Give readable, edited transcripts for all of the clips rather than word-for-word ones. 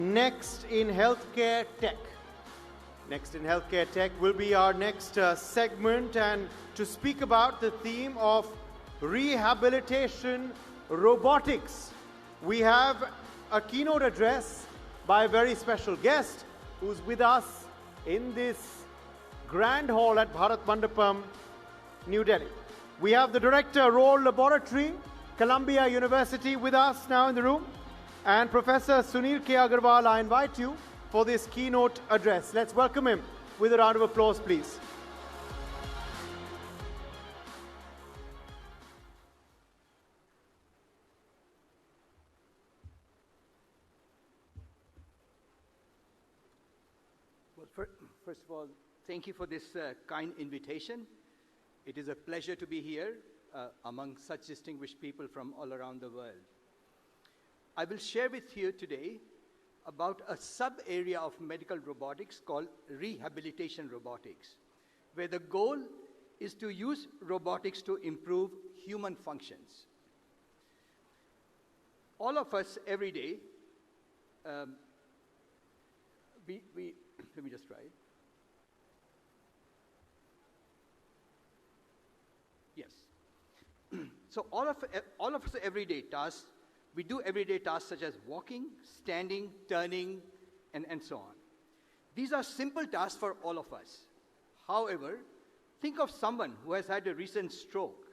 Next in Healthcare Tech. Next in Healthcare Tech will be our next segment, and to speak about the theme of Rehabilitation Robotics, we have a keynote address by a very special guest who's with us in this grand hall at Bharat Mandapam, New Delhi. We have the Director, Roll Laboratory, Columbia University, with us now in the room. And Professor Sunil K. Aggarwal, I invite you for this keynote address. Let's welcome him with a round of applause, please. Well, first of all, thank you for this kind invitation. It is a pleasure to be here among such distinguished people from all around the world. I will share with you today about a sub-area of medical robotics called Rehabilitation Robotics, where the goal is to use robotics to improve human functions. All of us every day, let me just try it. Yes. So all of us every day we do everyday tasks such as walking, standing, turning, and so on. These are simple tasks for all of us. However, think of someone who has had a recent stroke,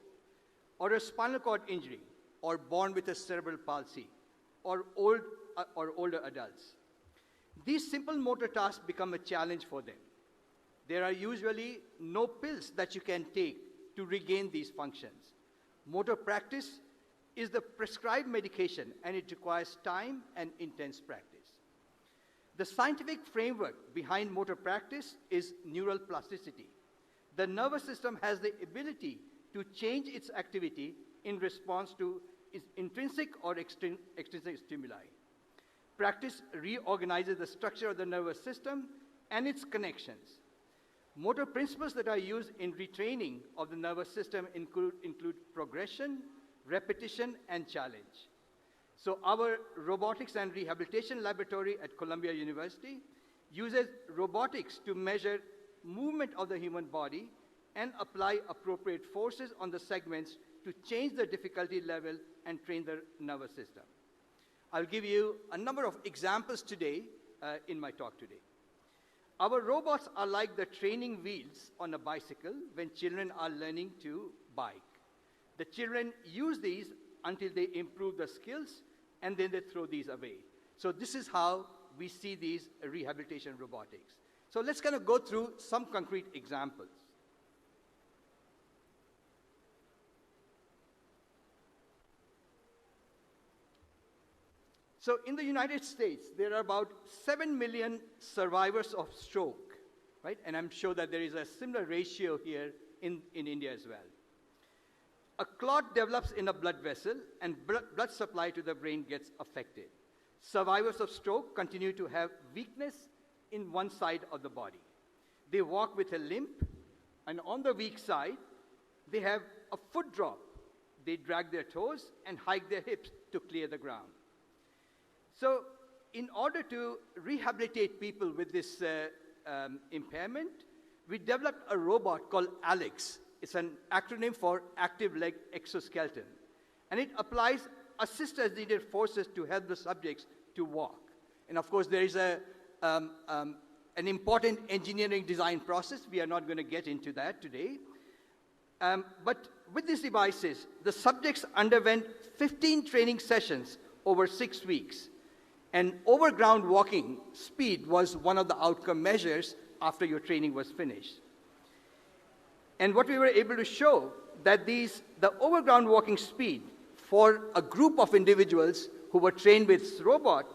or a spinal cord injury, or born with a cerebral palsy, or older adults. These simple motor tasks become a challenge for them. There are usually no pills that you can take to regain these functions. Motor practice is the prescribed medication, and it requires time and intense practice. The scientific framework behind motor practice is neural plasticity. The nervous system has the ability to change its activity in response to its intrinsic or extrinsic stimuli. Practice reorganizes the structure of the nervous system and its connections. Motor principles that are used in retraining of the nervous system include progression, repetition, and challenge. So our robotics and rehabilitation laboratory at Columbia University uses robotics to measure movement of the human body and apply appropriate forces on the segments to change the difficulty level and train the nervous system. I'll give you a number of examples today in my talk today. Our robots are like the training wheels on a bicycle when children are learning to bike. The children use these until they improve the skills, and then they throw these away. So this is how we see these rehabilitation robotics. So let's kind of go through some concrete examples. So in the United States, there are about 7 million survivors of stroke, right? And I'm sure that there is a similar ratio here in India as well. A clot develops in a blood vessel, and blood supply to the brain gets affected. Survivors of stroke continue to have weakness in one side of the body. They walk with a limp, and on the weak side, they have a foot drop. They drag their toes and hike their hips to clear the ground. So in order to rehabilitate people with this impairment, we developed a robot called ALEX. It's an acronym for Active Leg Exoskeleton. And it applies assist-as-needed forces to help the subjects to walk. And of course, there is an important engineering design process. We are not going to get into that today. But with these devices, the subjects underwent 15 training sessions over 6 weeks. And overground walking speed was one of the outcome measures after your training was finished. And what we were able to show that the overground walking speed for a group of individuals who were trained with this robot,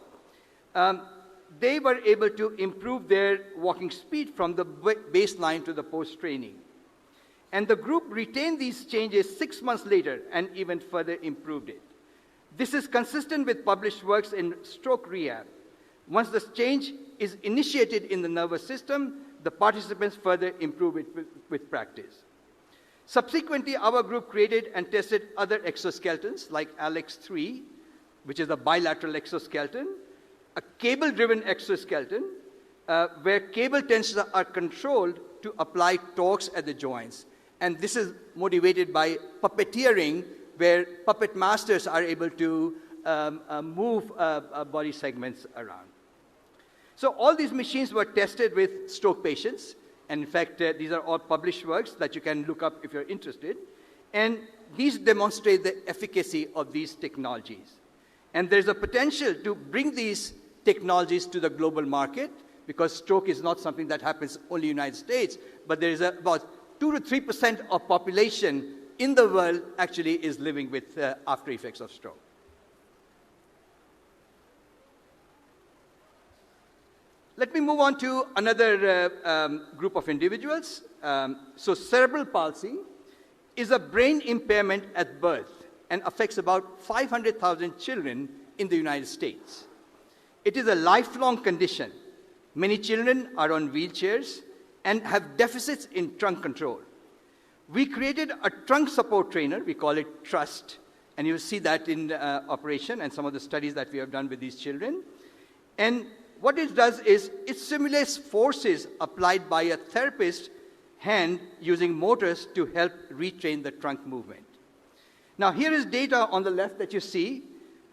they were able to improve their walking speed from the baseline to the post-training. And the group retained these changes 6 months later and even further improved it. This is consistent with published works in stroke rehab. Once the change is initiated in the nervous system, the participants further improve it with practice. Subsequently, our group created and tested other exoskeletons like ALEX 3, which is a bilateral exoskeleton, a cable-driven exoskeleton where cable tensions are controlled to apply torques at the joints. And this is motivated by puppeteering, where puppet masters are able to move body segments around. So all these machines were tested with stroke patients. And in fact, these are all published works that you can look up if you're interested. And these demonstrate the efficacy of these technologies. And there's a potential to bring these technologies to the global market, because stroke is not something that happens only in the United States, but there is about 2 to 3% of population in the world actually is living with after effects of stroke. Let me move on to another group of individuals. So cerebral palsy is a brain impairment at birth and affects about 500,000 children in the United States. It is a lifelong condition. Many children are on wheelchairs and have deficits in trunk control. We created a trunk support trainer, we call it TRUST, and you'll see that in operation and some of the studies that we have done with these children. And what it does is it simulates forces applied by a therapist's hand using motors to help retrain the trunk movement. Now here is data on the left that you see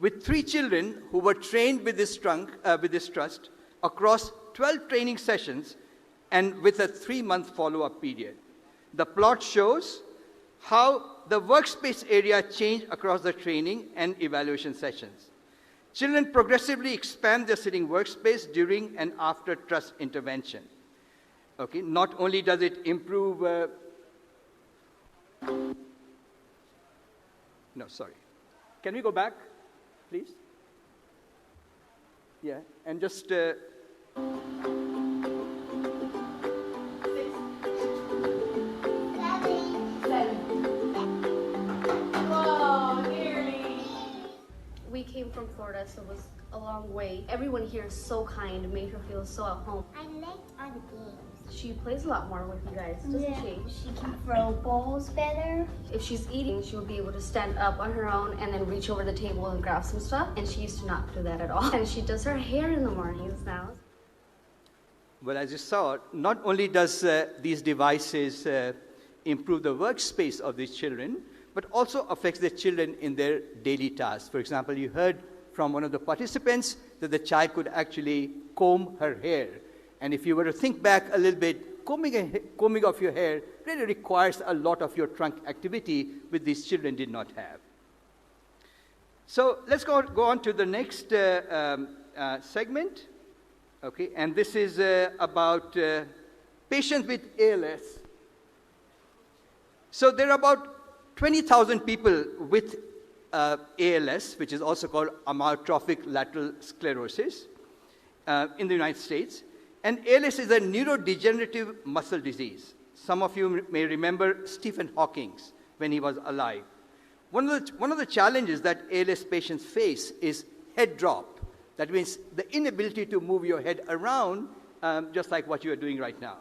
with 3 children who were trained with this TRUST across 12 training sessions and with a 3-month follow-up period. The plot shows how the workspace area changed across the training and evaluation sessions. Children progressively expand their sitting workspace during and after TRUST intervention. Okay, not only does it improve, no, sorry. Can we go back, please? Yeah, and just, We came from Florida, so it was a long way. Everyone here is so kind, made her feel so at home. I liked all the games. She plays a lot more with you guys, doesn't she? She can throw balls better. If she's eating, she would be able to stand up on her own and then reach over the table and grab some stuff. And she used to not do that at all. And she does her hair in the mornings now. well, as you saw, not only does these devices improve the workspace of these children, but also affects the children in their daily tasks. For example, you heard from one of the participants that the child could actually comb her hair. And if you were to think back a little bit, combing of your hair really requires a lot of your trunk activity, which these children did not have. So let's go on to the next segment. Okay, and this is about patients with ALS. So there are about 20,000 people with ALS, which is also called amyotrophic lateral sclerosis, in the United States. And ALS is a neurodegenerative muscle disease. Some of you may remember Stephen Hawking when he was alive. One of the challenges that ALS patients face is head drop. That means the inability to move your head around, just like what you are doing right now.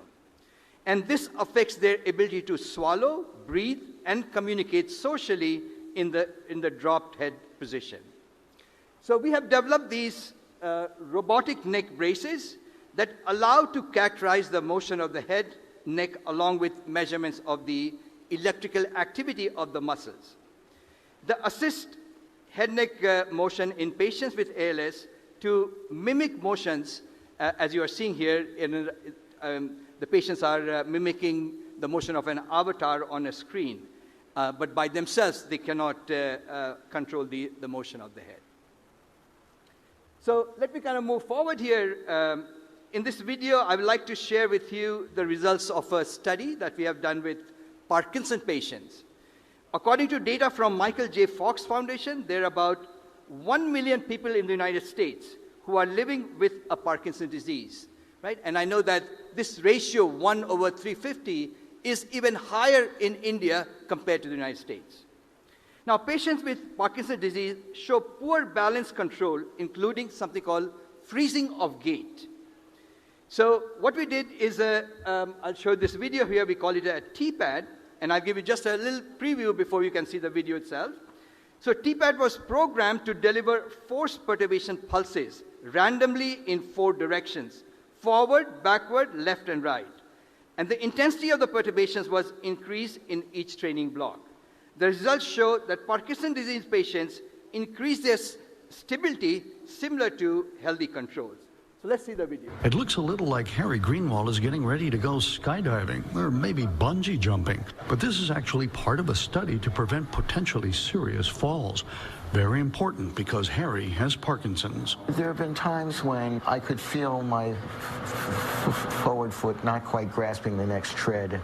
And this affects their ability to swallow, breathe, and communicate socially in the dropped head position. So we have developed these robotic neck braces that allow to characterize the motion of the head, neck, along with measurements of the electrical activity of the muscles. The assist head-neck motion in patients with ALS to mimic motions, as you are seeing here, the patients are mimicking the motion of an avatar on a screen, but by themselves, they cannot control the motion of the head. So let me kind of move forward here. In this video, I would like to share with you the results of a study that we have done with Parkinson patients. According to data from Michael J. Fox Foundation, there are about 1 million people in the United States who are living with a Parkinson's disease, right? And I know that this ratio, 1/350, is even higher in India compared to the United States. Now, patients with Parkinson's disease show poor balance control, including something called freezing of gait. So what we did is, I'll show this video here, we call it a T-pad, and I'll give you just a little preview before you can see the video itself. So T-pad was programmed to deliver force perturbation pulses randomly in 4 directions: forward, backward, left, and right. And the intensity of the perturbations was increased in each training block. The results show that Parkinson's disease patients increase their stability similar to healthy controls. So let's see the video. It looks a little like Harry Greenwald is getting ready to go skydiving or maybe bungee jumping. But this is actually part of a study to prevent potentially serious falls. Very important because Harry has Parkinson's. There have been times when I could feel my forward foot not quite grasping the next tread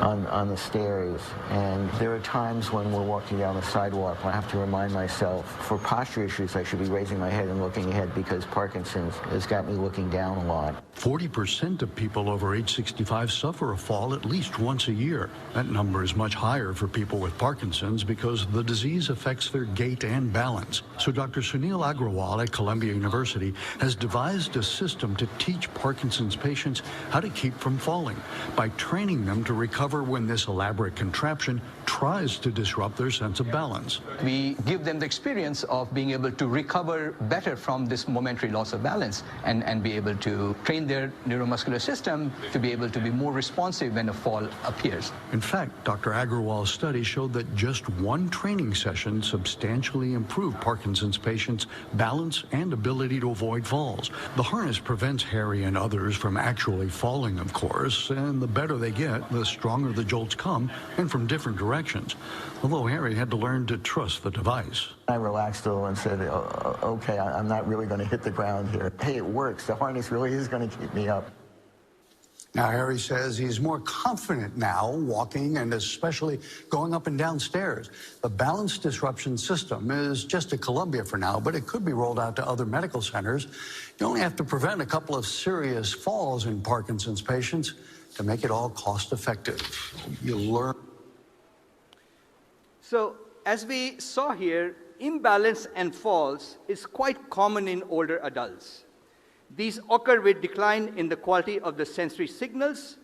on the stairs. And there are times when we're walking down the sidewalk, I have to remind myself, for posture issues, I should be raising my head and looking ahead because Parkinson's has got me looking down a lot. 40% of people over age 65 suffer a fall at least once a year. That number is much higher for people with Parkinson's because the disease affects their gait and balance. So Dr. Sunil Aggarwal at Columbia University has devised a system to teach Parkinson's patients how to keep from falling by training them to recover when this elaborate contraption tries to disrupt their sense of balance. We give them the experience of being able to recover better from this momentary loss of balance and be able to train their neuromuscular system to be able to be more responsive when a fall appears. In fact, Dr. Aggarwal's study showed that just one training session substantially improved Parkinson's patients' balance and ability to avoid falls. The harness prevents Harry and others from actually falling, of course, and the better they get, the stronger the jolts come, and from different directions. Although Harry had to learn to trust the device. I relaxed a little and said, okay, I'm not really going to hit the ground here. Hey, it works. The harness really is going to keep me up. Now, Harry says he's more confident now walking and especially going up and down stairs. The balance disruption system is just at Columbia for now, but it could be rolled out to other medical centers. You only have to prevent a couple of serious falls in Parkinson's patients to make it all cost-effective. You learn. So, as we saw here, imbalance and falls is quite common in older adults. These occur with decline in the quality of the sensory signals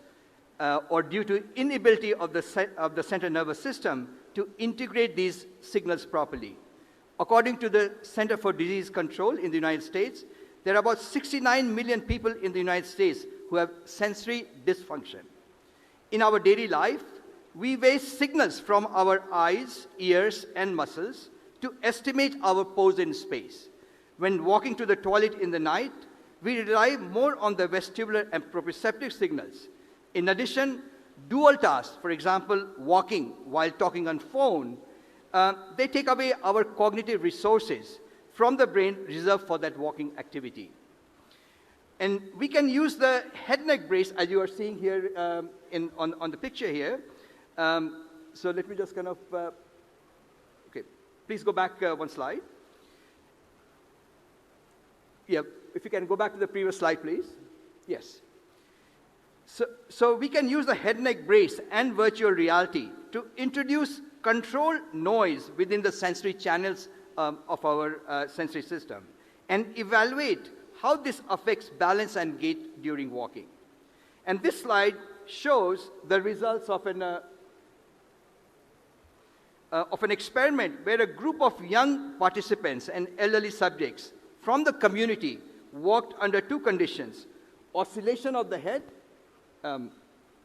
or due to inability of the central nervous system to integrate these signals properly. According to the Center for Disease Control in the United States, there are about 69 million people in the United States who have sensory dysfunction. In our daily life, we waste signals from our eyes, ears, and muscles to estimate our pose in space. When walking to the toilet in the night, we rely more on the vestibular and proprioceptive signals. In addition, dual tasks, for example, walking while talking on phone, they take away our cognitive resources from the brain reserved for that walking activity. And we can use the head neck brace, as you are seeing here on the picture here. So let me just kind of, okay, please go back one slide. Yeah, if you can go back to the previous slide, please. Yes. So we can use the head neck brace and virtual reality to introduce controlled noise within the sensory channels of our sensory system and evaluate how this affects balance and gait during walking. And this slide shows the results of an experiment where a group of young participants and elderly subjects from the community walked under 2 conditions: oscillation of the head.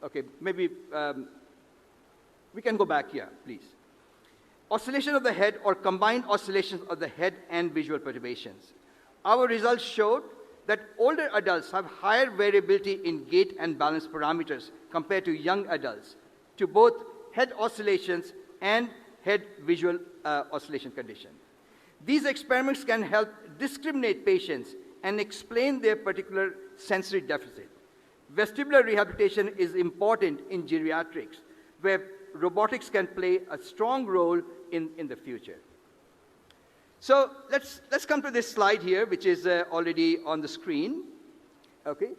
Okay, maybe we can go back here, please. Oscillation of the head or combined oscillations of the head and visual perturbations. Our results showed that older adults have higher variability in gait and balance parameters compared to young adults, to both head oscillations and head visual oscillation condition. These experiments can help discriminate patients and explain their particular sensory deficit. Vestibular rehabilitation is important in geriatrics, where robotics can play a strong role in the future. So let's come to this slide here, which is already on the screen. Okay,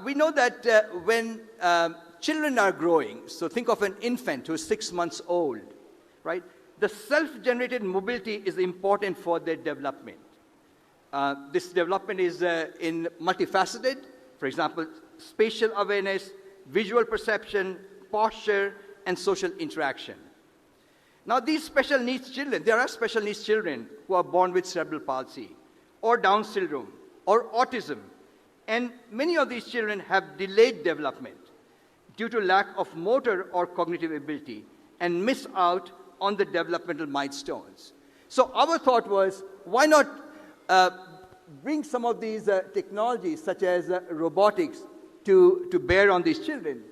we know that when children are growing, so think of an infant who is 6 months old, right? The self-generated mobility is important for their development. This development is in multifaceted, for example, spatial awareness, visual perception, posture, and social interaction. Now, these special needs children, there are special needs children who are born with cerebral palsy, or Down syndrome, or autism. And many of these children have delayed development due to lack of motor or cognitive ability and miss out on the developmental milestones. So our thought was, why not bring some of these technologies, such as robotics, to bear on these children?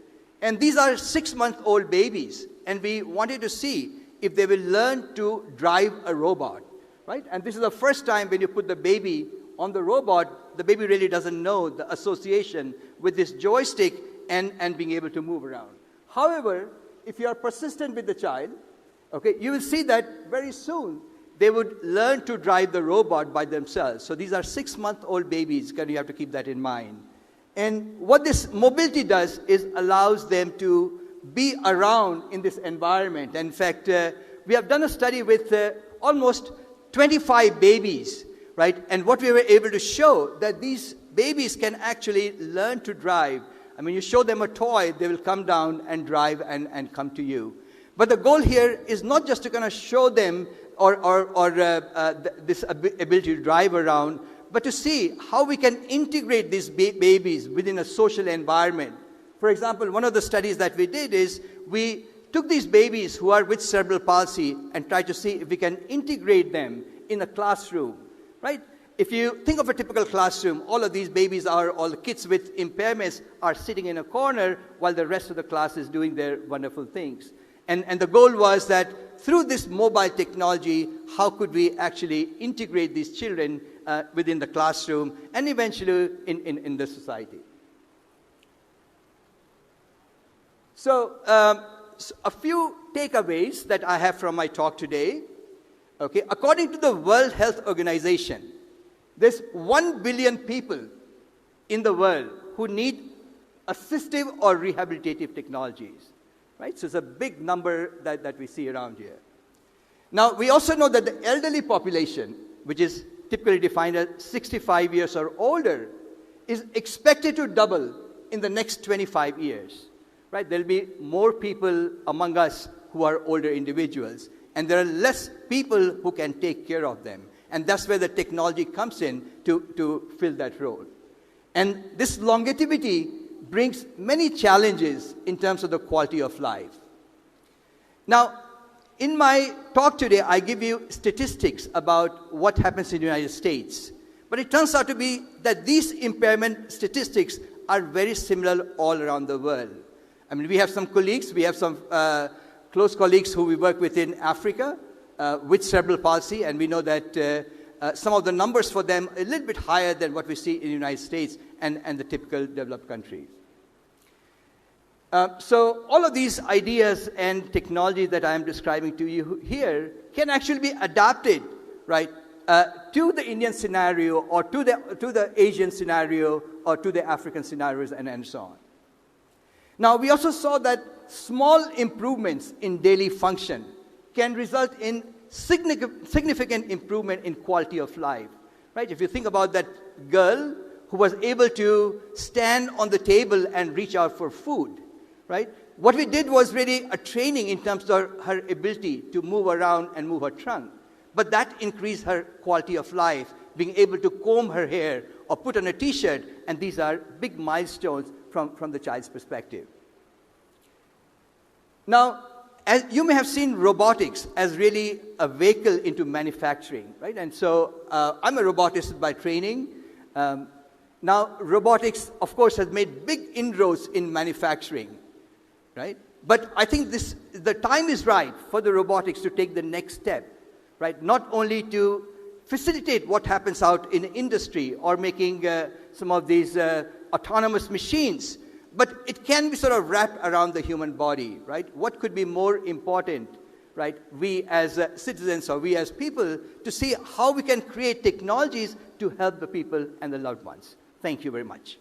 And these are 6-month-old babies, and we wanted to see if they will learn to drive a robot, right? And this is the first time when you put the baby on the robot, the baby really doesn't know the association with this joystick and being able to move around. However, if you are persistent with the child, okay, you will see that very soon they would learn to drive the robot by themselves. So these are 6-month-old babies, you have to keep that in mind. And what this mobility does is allows them to be around in this environment. And in fact, we have done a study with almost 25 babies, right? And what we were able to show that these babies can actually learn to drive. I mean, you show them a toy, they will come down and drive and come to you. But the goal here is not just to kind of show them this ability to drive around, but to see how we can integrate these babies within a social environment. For example, one of the studies that we did is we took these babies who are with cerebral palsy and tried to see if we can integrate them in a classroom, right? If you think of a typical classroom, all of these babies all the kids with impairments are sitting in a corner while the rest of the class is doing their wonderful things. And the goal was that through this mobile technology, how could we actually integrate these children within the classroom and eventually in the society. So a few takeaways that I have from my talk today. Okay, according to the World Health Organization, there's 1 billion people in the world who need assistive or rehabilitative technologies, right? So it's a big number that we see around here. Now, we also know that the elderly population, which is typically defined as 65 years or older, is expected to double in the next 25 years, right? There'll be more people among us who are older individuals, and there are less people who can take care of them. And that's where the technology comes in to fill that role. And this longevity brings many challenges in terms of the quality of life. Now, in my talk today, I give you statistics about what happens in the United States. But it turns out to be that these impairment statistics are very similar all around the world. I mean, we have some colleagues, we have some close colleagues who we work with in Africa with cerebral palsy, and we know that some of the numbers for them are a little bit higher than what we see in the United States and the typical developed countries. So all of these ideas and technologies that I am describing to you here can actually be adapted, right, to the Indian scenario or to the Asian scenario or to the African scenarios and so on. Now, we also saw that small improvements in daily function can result in significant improvement in quality of life, right? If you think about that girl who was able to stand on the table and reach out for food, right? What we did was really a training in terms of her ability to move around and move her trunk. But that increased her quality of life, being able to comb her hair or put on a t-shirt, and these are big milestones from the child's perspective. Now, as you may have seen robotics as really a vehicle into manufacturing, right? And so I'm a roboticist by training. Now, robotics, of course, has made big inroads in manufacturing, right? But I think the time is right for the robotics to take the next step, right? Not only to facilitate what happens out in industry or making some of these autonomous machines, but it can be sort of wrapped around the human body, right? What could be more important, right? We as citizens or we as people to see how we can create technologies to help the people and the loved ones. Thank you very much.